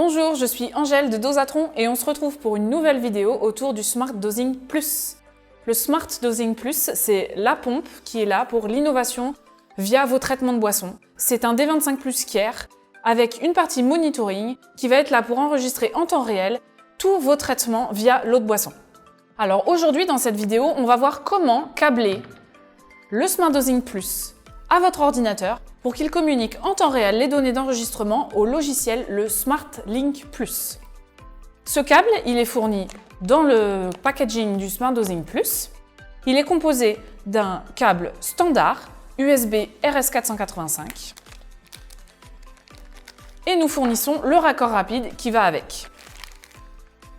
Bonjour, je suis Angèle de Dosatron et on se retrouve pour une nouvelle vidéo autour du Smart Dosing Plus. Le Smart Dosing Plus, c'est la pompe qui est là pour l'innovation via vos traitements de boissons. C'est un D25+ Care avec une partie monitoring qui va être là pour enregistrer en temps réel tous vos traitements via l'eau de boisson. Alors aujourd'hui, dans cette vidéo, on va voir comment câbler le Smart Dosing Plus à votre ordinateur pour qu'il communique en temps réel les données d'enregistrement au logiciel le Smart Link Plus. Ce câble, il est fourni dans le packaging du Smart Dosing Plus. Il est composé d'un câble standard USB RS485 et nous fournissons le raccord rapide qui va avec.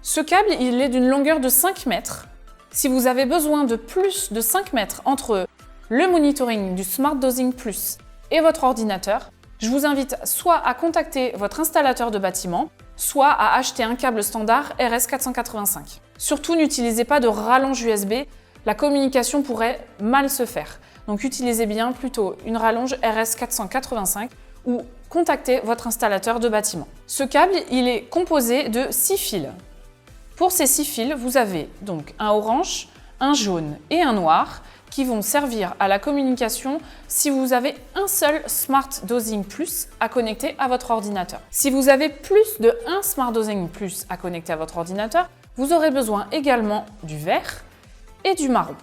Ce câble, il est d'une longueur de 5 mètres. Si vous avez besoin de plus de 5 mètres entre le monitoring du Smart Dosing Plus et votre ordinateur, je vous invite soit à contacter votre installateur de bâtiment, soit à acheter un câble standard RS485. Surtout, n'utilisez pas de rallonge USB, la communication pourrait mal se faire. Donc utilisez bien plutôt une rallonge RS485 ou contactez votre installateur de bâtiment. Ce câble, il est composé de 6 fils. Pour ces 6 fils, vous avez donc un orange, un jaune et un noir qui vont servir à la communication si vous avez un seul Smart Dosing Plus à connecter à votre ordinateur. Si vous avez plus de un Smart Dosing Plus à connecter à votre ordinateur, vous aurez besoin également du vert et du marron.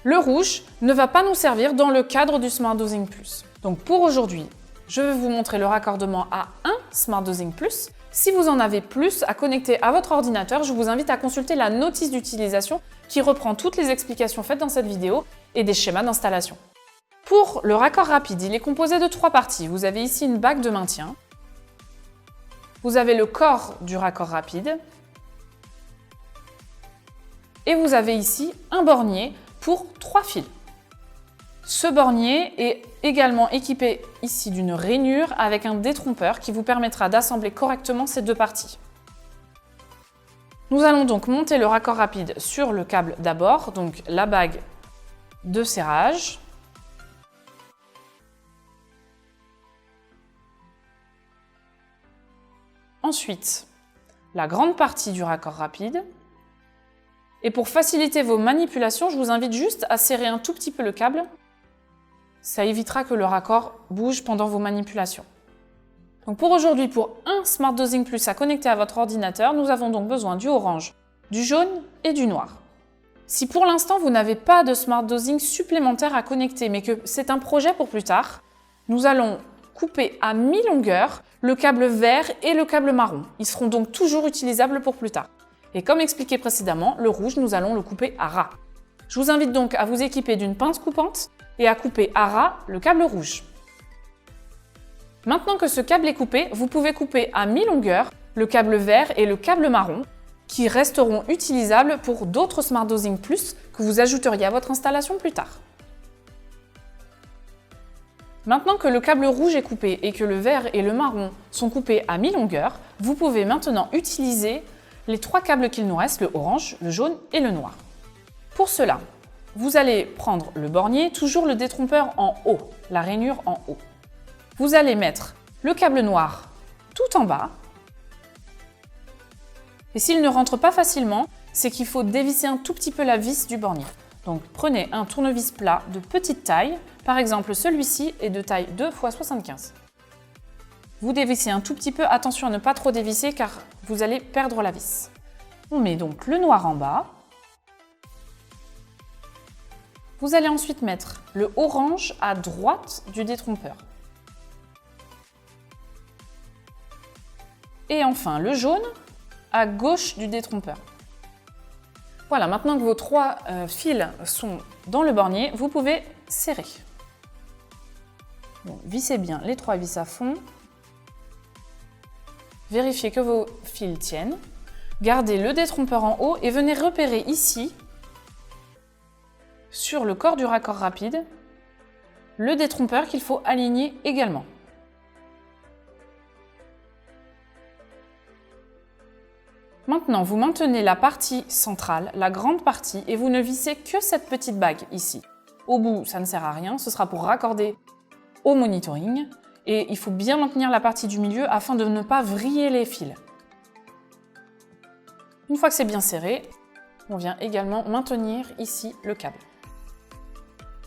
Le rouge ne va pas nous servir dans le cadre du Smart Dosing Plus. Donc pour aujourd'hui, je vais vous montrer le raccordement à un Smart Dosing Plus. Si vous en avez plus à connecter à votre ordinateur, je vous invite à consulter la notice d'utilisation qui reprend toutes les explications faites dans cette vidéo et des schémas d'installation. Pour le raccord rapide, il est composé de 3 parties. Vous avez ici une bague de maintien. Vous avez le corps du raccord rapide. Et vous avez ici un bornier pour 3 fils. Ce bornier est également équipé ici d'une rainure avec un détrompeur qui vous permettra d'assembler correctement ces 2 parties. Nous allons donc monter le raccord rapide sur le câble d'abord, donc la bague de serrage. Ensuite, la grande partie du raccord rapide. Et pour faciliter vos manipulations, je vous invite juste à serrer un tout petit peu le câble. Ça évitera que le raccord bouge pendant vos manipulations. Donc pour aujourd'hui, pour un Smart Dosing Plus à connecter à votre ordinateur, nous avons donc besoin du orange, du jaune et du noir. Si pour l'instant vous n'avez pas de Smart Dosing supplémentaire à connecter, mais que c'est un projet pour plus tard, nous allons couper à mi-longueur le câble vert et le câble marron. Ils seront donc toujours utilisables pour plus tard. Et comme expliqué précédemment, le rouge, nous allons le couper à ras. Je vous invite donc à vous équiper d'une pince coupante et à couper à ras le câble rouge. Maintenant que ce câble est coupé, vous pouvez couper à mi-longueur le câble vert et le câble marron qui resteront utilisables pour d'autres Smart Dosing Plus que vous ajouteriez à votre installation plus tard. Maintenant que le câble rouge est coupé et que le vert et le marron sont coupés à mi-longueur, vous pouvez maintenant utiliser les 3 câbles qu'il nous reste, le orange, le jaune et le noir. Pour cela, vous allez prendre le bornier, toujours le détrompeur en haut, la rainure en haut. Vous allez mettre le câble noir tout en bas. Et s'il ne rentre pas facilement, c'est qu'il faut dévisser un tout petit peu la vis du bornier. Donc prenez un tournevis plat de petite taille, par exemple celui-ci est de taille 2 x 75. Vous dévissez un tout petit peu, attention à ne pas trop dévisser car vous allez perdre la vis. On met donc le noir en bas. Vous allez ensuite mettre le orange à droite du détrompeur. Et enfin le jaune à gauche du détrompeur. Voilà, maintenant que vos 3 fils sont dans le bornier, vous pouvez serrer. Donc, vissez bien les 3 vis à fond. Vérifiez que vos fils tiennent. Gardez le détrompeur en haut et venez repérer ici, sur le corps du raccord rapide, le détrompeur qu'il faut aligner également. Maintenant, vous maintenez la partie centrale, la grande partie, et vous ne vissez que cette petite bague ici. Au bout, ça ne sert à rien, ce sera pour raccorder au monitoring. et il faut bien maintenir la partie du milieu afin de ne pas vriller les fils. Une fois que c'est bien serré, on vient également maintenir ici le câble.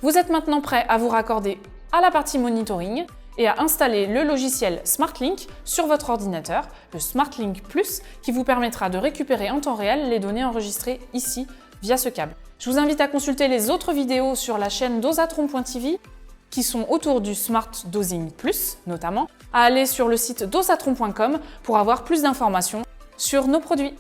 Vous êtes maintenant prêt à vous raccorder à la partie monitoring et à installer le logiciel SmartLink sur votre ordinateur, le SmartLink Plus, qui vous permettra de récupérer en temps réel les données enregistrées ici via ce câble. Je vous invite à consulter les autres vidéos sur la chaîne dosatron.tv qui sont autour du Smart Dosing Plus notamment, à aller sur le site dosatron.com pour avoir plus d'informations sur nos produits.